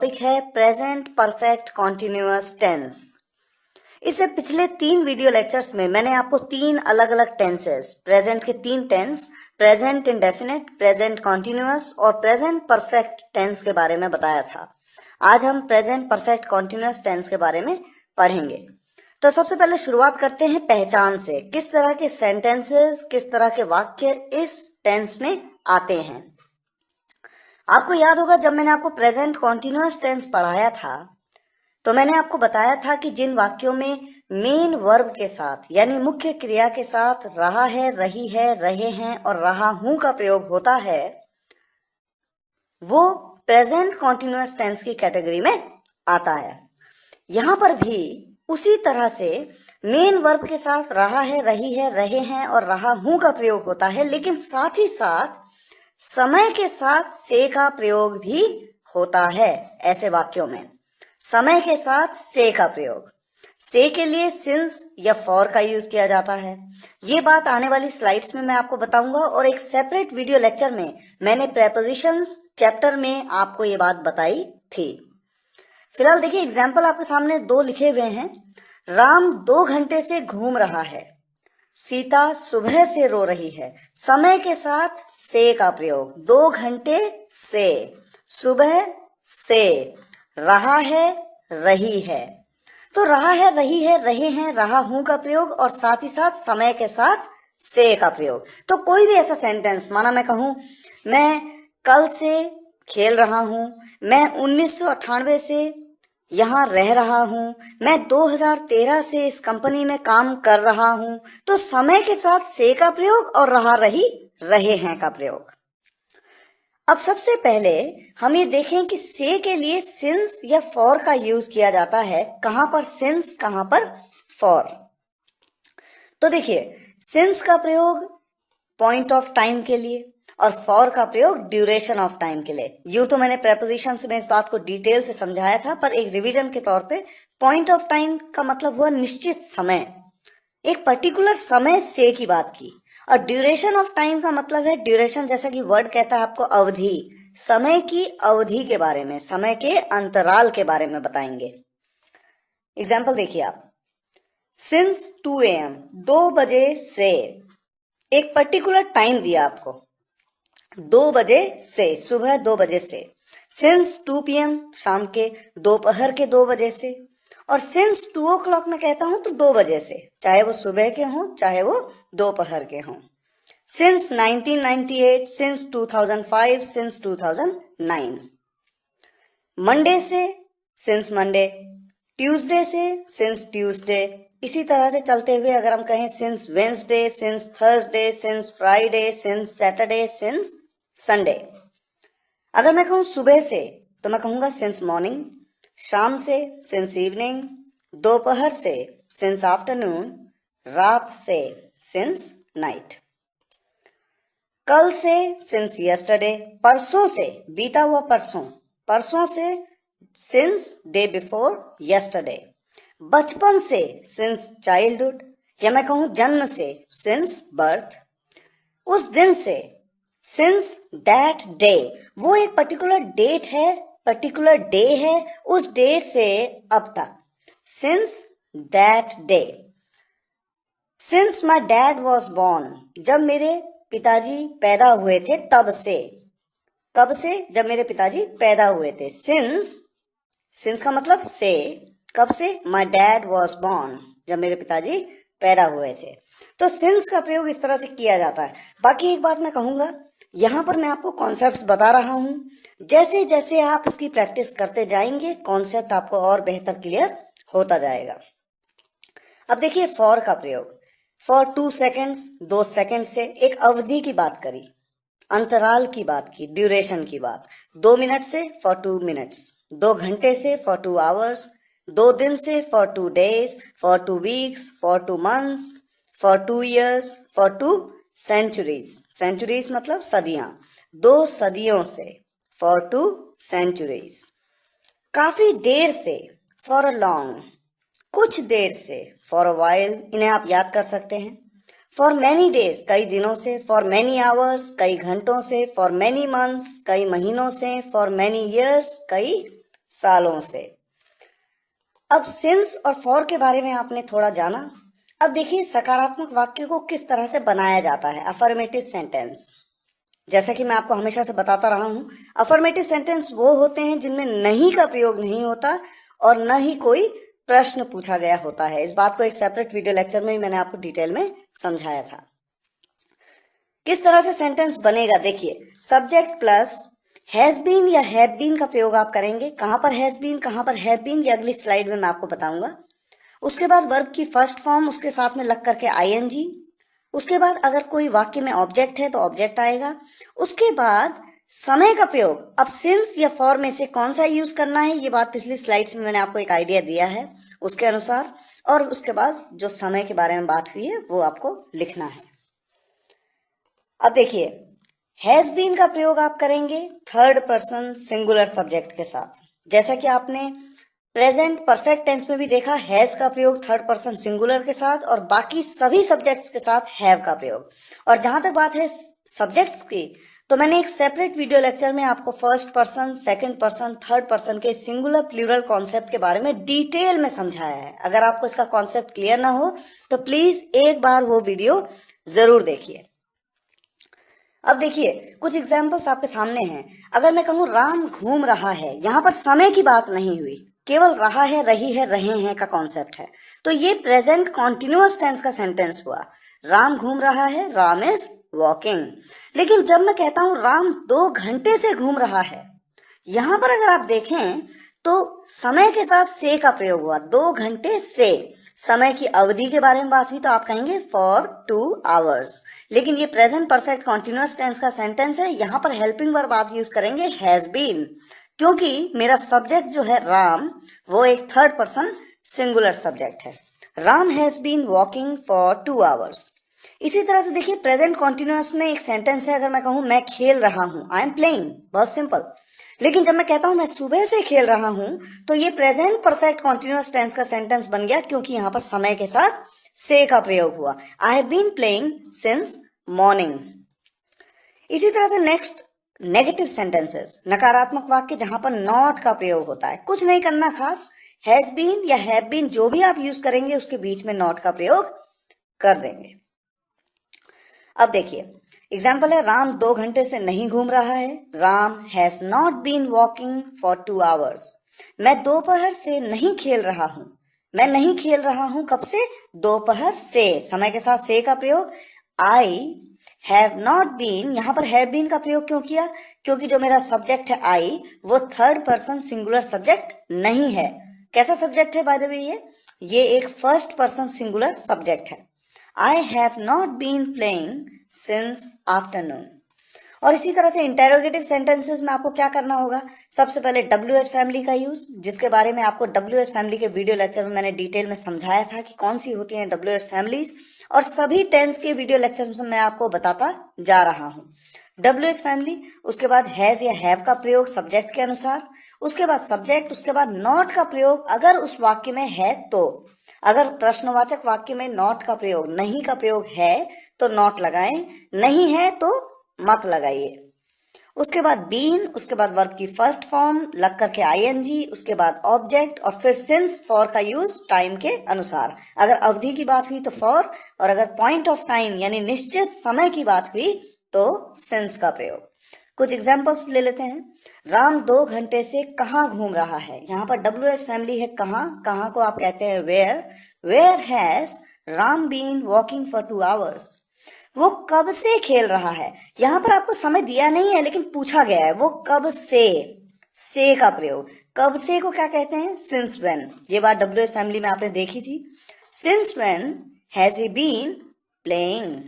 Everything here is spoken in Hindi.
टॉपिक है प्रेजेंट परफेक्ट कॉन्टिन्यूअस टेंस। इससे पिछले 3 वीडियो लेक्चर्स में मैंने आपको 3 अलग अलग टेंसेस, प्रेजेंट के 3 tense, present indefinite, present continuous और प्रेजेंट परफेक्ट टेंस के बारे में बताया था। आज हम प्रेजेंट परफेक्ट कॉन्टिन्यूअस टेंस के बारे में पढ़ेंगे। तो सबसे पहले शुरुआत करते हैं पहचान से। किस तरह के सेंटेंसेस, किस तरह के वाक्य इस टेंस में आते हैं। आपको याद होगा जब मैंने आपको प्रेजेंट कॉन्टिन्यूअस टेंस पढ़ाया था तो मैंने आपको बताया था कि जिन वाक्यों में मेन वर्ब के साथ यानी मुख्य क्रिया के साथ रहा है, रही है, रहे हैं और रहा हूं का प्रयोग होता है वो प्रेजेंट कॉन्टिन्यूअस टेंस की कैटेगरी में आता है। यहां पर भी उसी तरह से मेन वर्ब के साथ रहा है, रही है, रहे हैं और रहा हूं का प्रयोग होता है, लेकिन साथ ही साथ समय के साथ से का प्रयोग भी होता है। ऐसे वाक्यों में समय के साथ से का प्रयोग, से के लिए सिंस या फॉर का यूज किया जाता है। ये बात आने वाली स्लाइड्स में मैं आपको बताऊंगा और एक सेपरेट वीडियो लेक्चर में मैंने प्रेपोजिशंस चैप्टर में आपको ये बात बताई थी। फिलहाल देखिए एग्जाम्पल आपके सामने 2 लिखे हुए हैं। राम 2 घंटे से घूम रहा है, सीता सुबह से रो रही है। समय के साथ से का प्रयोग, 2 घंटे से, सुबह से, रहा है, रही है। तो रहा है, रही है, रहे हैं, रहा हूं का प्रयोग और साथ ही साथ समय के साथ से का प्रयोग। तो कोई भी ऐसा सेंटेंस, माना मैं कहूं मैं कल से खेल रहा हूं, मैं 1998 से यहां रह रहा हूं, मैं 2013 से इस कंपनी में काम कर रहा हूं, तो समय के साथ से का प्रयोग और रहा, रही, रहे हैं का प्रयोग। अब सबसे पहले हम ये देखें कि से के लिए सिंस या फॉर का यूज किया जाता है। कहां पर सिंस, कहां पर फॉर। तो देखिए सिंस का प्रयोग पॉइंट ऑफ टाइम के लिए और फॉर का प्रयोग ड्यूरेशन ऑफ टाइम के लिए। यूं तो मैंने प्रेपोजिशंस में इस बात को डिटेल से समझाया था, पर एक रिवीजन के तौर पे पॉइंट ऑफ टाइम का मतलब हुआ निश्चित समय, एक पर्टिकुलर समय से की बात की। और ड्यूरेशन ऑफ टाइम का मतलब है, ड्यूरेशन जैसा कि वर्ड कहता है आपको अवधि, समय की अवधि के बारे में, समय के अंतराल के बारे में बताएंगे। एग्जाम्पल देखिए आप, सिंस 2 AM, 2 बजे से, एक पर्टिकुलर टाइम दिया आपको, 2 बजे से, सुबह 2 बजे से। सिंस 2 PM, शाम के, दोपहर के 2 बजे से। और सिंस 2 o'clock में कहता हूं तो 2 बजे से, चाहे वो सुबह के हों चाहे वो दोपहर के हों। Since 1998, since 2005, since 2009। मंडे से, सिंस मंडे, ट्यूसडे से, सिंस ट्यूसडे। इसी तरह से चलते हुए अगर हम कहें since Wednesday, since Thursday, since Friday, since Saturday, since Sunday. अगर मैं कहूं सुबह से तो मैं कहूंगा सिंस मॉर्निंग, शाम से सिंस इवनिंग, दोपहर से सिंस आफ्टरनून, रात से सिंस नाइट। कल से सिंस यस्टरडे, परसों से, बीता हुआ परसों, परसों से सिंस डे बिफोर यस्टरडे। बचपन से सिंस चाइल्डहुड, या मैं कहूं जन्म से सिंस बर्थ। उस दिन से सिंस दैट डे, वो एक पर्टिकुलर डेट है, पर्टिकुलर डे है, उस डे से अब तक, since that day. Since my dad was born, जब मेरे पिताजी पैदा हुए थे तब से, कब से, जब मेरे पिताजी पैदा हुए थे। सिंस का मतलब से, कब से, माई डैड वॉज बोर्न, जब मेरे पिताजी पैदा हुए थे। तो सिंस का प्रयोग इस तरह से किया जाता है। बाकी एक बात मैं कहूंगा, यहां पर मैं आपको कॉन्सेप्ट्स बता रहा हूं, जैसे जैसे आप इसकी प्रैक्टिस करते जाएंगे कॉन्सेप्ट आपको और बेहतर क्लियर होता जाएगा। अब देखिए फॉर का प्रयोग, फॉर 2 सेकेंड्स, 2 सेकेंड से, एक अवधि की बात करी, अंतराल की बात की, ड्यूरेशन की बात। 2 मिनट से फॉर 2 मिनट्स, 2 घंटे से फॉर 2 आवर्स, 2 दिन से for 2 days, for 2 weeks, for 2 months, for 2 years, for 2 centuries. Centuries मतलब सदियां, 2 सदियों से, फॉर 2 सेंचुरीज। काफी देर से, फॉर अ लॉन्ग, कुछ देर से, फॉर अ वाइल, इन्हें आप याद कर सकते हैं। फॉर मैनी डेज, कई दिनों से, फॉर मैनी आवर्स, कई घंटों से, फॉर मैनी मंथ्स, कई महीनों से, फॉर मैनी ईयर्स, कई सालों से। अब सिंस और फॉर के बारे में आपने थोड़ा जाना। अब देखिए सकारात्मक वाक्य को किस तरह से बनाया जाता है, अफर्मेटिव सेंटेंस। जैसा कि मैं आपको हमेशा से बताता रहा हूं, अफर्मेटिव सेंटेंस वो होते हैं जिनमें नहीं का प्रयोग नहीं होता और न ही कोई प्रश्न पूछा गया होता है। इस बात को एक सेपरेट वीडियो लेक्चर में ही मैंने आपको डिटेल में समझाया था। किस तरह से सेंटेंस बनेगा, देखिए सब्जेक्ट प्लस हैज बीन या हैव बीन का प्रयोग आप करेंगे। कहां पर हैज बीन, कहां पर हैव बीन, ये अगली स्लाइड में मैं आपको बताऊंगा। उसके बाद वर्ब की फर्स्ट फॉर्म उसके साथ में लग करके आईएनजी। उसके बाद अगर कोई वाक्य में ऑब्जेक्ट है तो ऑब्जेक्ट आएगा। उसके बाद समय का प्रयोग, अब सिंस या फॉर में से कौन सा यूज करना है, ये बात पिछली स्लाइड्स में मैंने आपको एक आइडिया दिया है उसके अनुसार। और उसके बाद जो समय के बारे में बात हुई है वो आपको लिखना है। अब देखिए हैज बीन का प्रयोग आप करेंगे थर्ड पर्सन सिंगुलर सब्जेक्ट के साथ। जैसा कि आपने प्रेजेंट परफेक्ट टेंस में भी देखा, हैज का प्रयोग थर्ड पर्सन सिंगुलर के साथ और बाकी सभी सब्जेक्ट्स के साथ हैव का प्रयोग। और जहां तक बात है सब्जेक्ट्स की, तो मैंने एक सेपरेट वीडियो लेक्चर में आपको first person, second person, third person के सिंगुलर प्लूरल कॉन्सेप्ट के बारे में डिटेल में समझाया है। अगर आपको इसका कॉन्सेप्ट क्लियर ना हो तो प्लीज एक बार वो वीडियो जरूर देखिए। अब देखिए कुछ एग्जाम्पल्स आपके सामने हैं। अगर मैं कहूं राम घूम रहा है, यहां पर समय की बात नहीं हुई, केवल रहा है, रही है, रहे हैं का कॉन्सेप्ट है। तो ये प्रेजेंट कॉन्टिन्यूअस टेंस का सेंटेंस हुआ। राम घूम रहा है, राम इज वॉकिंग। लेकिन जब मैं कहता हूं राम 2 घंटे से घूम रहा है, यहां पर अगर आप देखें तो समय के साथ से का प्रयोग हुआ। 2 घंटे से समय की अवधि के बारे में बात हुई तो आप कहेंगे फॉर 2 आवर्स। लेकिन ये प्रेजेंट परफेक्ट कॉन्टिन्यूअस टेंस का सेंटेंस है, यहां पर हेल्पिंग वर्ब आप यूज करेंगे हैज बीन, क्योंकि मेरा सब्जेक्ट जो है राम वो एक थर्ड पर्सन सिंगुलर सब्जेक्ट है। Ram has been walking for 2 hours. इसी तरह से देखिए प्रेजेंट कॉन्टिन्यूअस में एक सेंटेंस है, अगर मैं कहूं मैं खेल रहा हूं, आई एम प्लेइंग, बहुत सिंपल। लेकिन जब मैं कहता हूं मैं सुबह से खेल रहा हूं तो ये प्रेजेंट परफेक्ट कॉन्टिन्यूअस टेंस का सेंटेंस बन गया, क्योंकि यहां पर समय के साथ से का प्रयोग हुआ। I have been playing since morning. इसी तरह से नेक्स्ट नेगेटिव सेंटेंसेस, नकारात्मक वाक्य जहां पर नॉट का प्रयोग होता है। कुछ नहीं करना खास, हैज बीन या हैव बीन जो भी आप यूज करेंगे उसके बीच में नॉट का प्रयोग कर देंगे। अब देखिए एग्जाम्पल है राम 2 घंटे से नहीं घूम रहा है। Ram has not been walking for 2 hours. मैं दोपहर से नहीं खेल रहा हूं। मैं नहीं खेल रहा हूं कब से, दोपहर से, समय के साथ से का प्रयोग। आई हैव नॉट बीन, यहां पर हैव बीन का प्रयोग क्यों किया, क्योंकि जो मेरा सब्जेक्ट है आई वो थर्ड पर्सन सिंगुलर सब्जेक्ट नहीं है। कैसा सब्जेक्ट है बाय द वे, ये एक फर्स्ट पर्सन सिंगुलर सब्जेक्ट है। I have not been playing since afternoon. और इसी तरह से इंटेरोगेटिव सेंटेंसेस में आपको क्या करना होगा, सबसे पहले WH फैमिली का यूज, जिसके बारे में आपको WH फैमिली के वीडियो लेक्चर में मैंने डिटेल में समझाया था कि कौन सी होती हैं WH फैमिलीज, और सभी टेंस के वीडियो लेक्चर में मैं आपको बताता जा रहा हूं। WH फैमिली, उसके बाद हैज या हैव का प्रयोग सब्जेक्ट के अनुसार, उसके बाद सब्जेक्ट, उसके बाद नॉट का प्रयोग अगर उस वाक्य में है तो। अगर प्रश्नवाचक वाक्य में नॉट का प्रयोग, नहीं का प्रयोग है तो नॉट लगाएं, नहीं है तो मत लगाइए। उसके बाद बीन, उसके बाद वर्ब की फर्स्ट फॉर्म लग करके आईएनजी, उसके बाद ऑब्जेक्ट और फिर सिंस फॉर का यूज टाइम के अनुसार। अगर अवधि की बात हुई तो फॉर, और अगर पॉइंट ऑफ टाइम यानी निश्चित समय की बात हुई तो सिंस का प्रयोग। कुछ एग्जाम्पल्स ले लेते हैं। राम 2 घंटे से कहाँ घूम रहा है, यहाँ पर WH फैमिली है कहाँ, कहाँ को आप कहते हैं where. Where has Ram been walking for 2 hours. वो कब से खेल रहा है, यहाँ पर आपको समय दिया नहीं है लेकिन पूछा गया है वो कब से का प्रयोग। कब से को क्या कहते हैं, सिंस व्हेन। ये बात WH फैमिली में आपने देखी थी। Since when has he been playing.